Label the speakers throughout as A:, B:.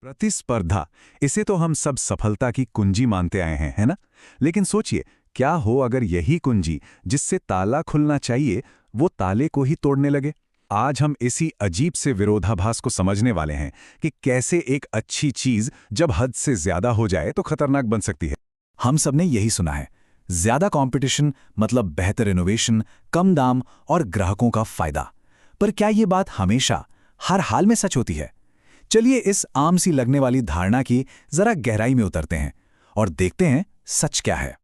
A: प्रतिस्पर्धा, इसे तो हम सब सफलता की कुंजी मानते आए हैं, है ना? लेकिन सोचिए, क्या हो अगर यही कुंजी जिससे ताला खुलना चाहिए, वो ताले को ही तोड़ने लगे? आज हम इसी अजीब से विरोधाभास को समझने वाले हैं कि कैसे एक अच्छी चीज जब हद से ज्यादा हो जाए तो खतरनाक बन सकती है।
B: हम सबने यही सुना है, ज्यादा कंपटीशन मतलब बेहतर इनोवेशन, कम दाम और ग्राहकों का फायदा। पर क्या ये बात हमेशा हर हाल में सच होती है? चलिए इस आम सी लगने वाली धारणा की जरा गहराई में उतरते हैं और देखते हैं सच क्या है।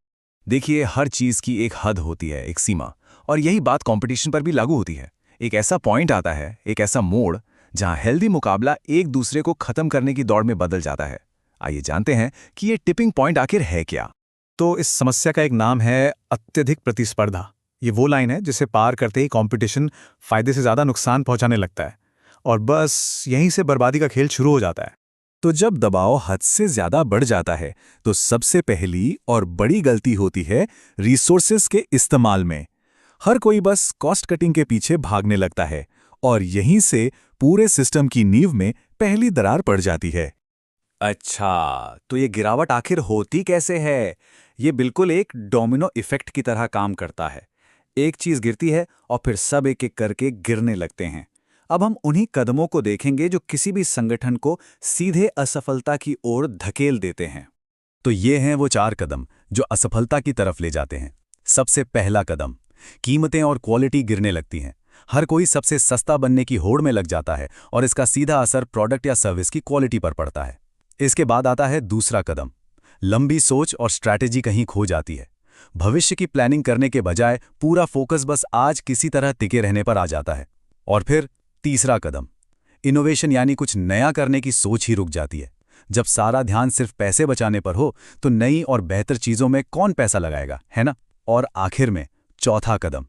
C: देखिए, हर चीज की एक हद होती है, एक सीमा, और यही बात कंपटीशन पर भी लागू होती है। एक ऐसा पॉइंट आता है, एक ऐसा मोड़, जहां हेल्दी मुकाबला एक दूसरे को खत्म करने की दौड़ में बदल जाता है। आइए जानते हैं कि ये टिपिंग पॉइंट आखिर है क्या।
D: तो इस समस्या का एक नाम है अत्यधिक प्रतिस्पर्धा। ये वो लाइन है जिसे पार करते ही कंपटीशन फायदे से ज्यादा नुकसान पहुंचाने लगता है, और बस यहीं से बर्बादी का खेल शुरू हो जाता है।
B: तो जब दबाव हद से ज्यादा बढ़ जाता है तो सबसे पहली और बड़ी गलती होती है रिसोर्सेज के इस्तेमाल में। हर कोई बस कॉस्ट कटिंग के पीछे भागने लगता है और यहीं से पूरे सिस्टम की नींव में पहली दरार पड़ जाती है।
C: अच्छा, तो ये गिरावट आखिर होती कैसे है? ये बिल्कुल एक डोमिनो इफेक्ट की तरह काम करता है। एक चीज गिरती है और फिर सब एक एक करके गिरने लगते हैं। अब हम उन्हीं कदमों को देखेंगे जो किसी भी संगठन को सीधे असफलता की ओर धकेल देते हैं।
B: तो ये हैं वो 4 कदम जो असफलता की तरफ ले जाते हैं। सबसे पहला कदम, कीमतें और क्वालिटी गिरने लगती हैं। हर कोई सबसे सस्ता बनने की होड़ में लग जाता है और इसका सीधा असर प्रोडक्ट या सर्विस की क्वालिटी पर पड़ता है। इसके बाद आता है दूसरा कदम, लंबी सोच और स्ट्रैटेजी कहीं खो जाती है। भविष्य की प्लानिंग करने के बजाय पूरा फोकस बस आज किसी तरह टिके रहने पर आ जाता है। और फिर तीसरा कदम, इनोवेशन यानी कुछ नया करने की सोच ही रुक जाती है। जब सारा ध्यान सिर्फ पैसे बचाने पर हो तो नई और बेहतर चीजों में कौन पैसा लगाएगा, है ना? और आखिर में चौथा कदम,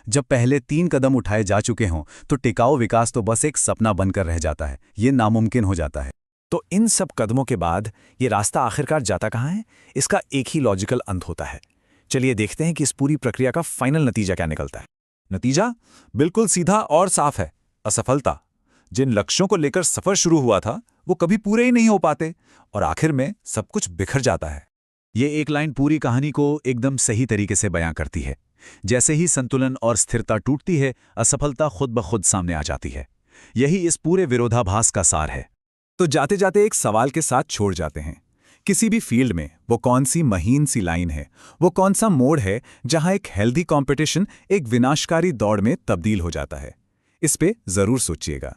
B: जब पहले 3 कदम उठाए जा चुके हों तो टिकाऊ विकास तो बस एक सपना बनकर रह जाता है, ये नामुमकिन हो जाता है।
D: तो इन सब कदमों के बाद ये रास्ता आखिरकार जाता कहाँ है? इसका एक ही लॉजिकल अंत होता है। चलिए देखते हैं कि इस पूरी प्रक्रिया का फाइनल नतीजा क्या निकलता है।
A: नतीजा बिल्कुल सीधा और साफ है, असफलता। जिन लक्ष्यों को लेकर सफर शुरू हुआ था वो कभी पूरे ही नहीं हो पाते और आखिर में सब कुछ बिखर जाता है।
B: ये एक लाइन पूरी कहानी को एकदम सही तरीके से बयां करती है। जैसे ही संतुलन और स्थिरता टूटती है, असफलता खुद ब खुद सामने आ जाती है। यही इस पूरे विरोधाभास का सार है। तो जाते जाते एक सवाल के साथ छोड़ जाते हैं। किसी भी फील्ड में वो कौन सी महीन सी लाइन है, वो कौन सा मोड़ है जहां एक हेल्दी कंपटीशन एक विनाशकारी दौड़ में तब्दील हो जाता है? इस पे जरूर सोचिएगा।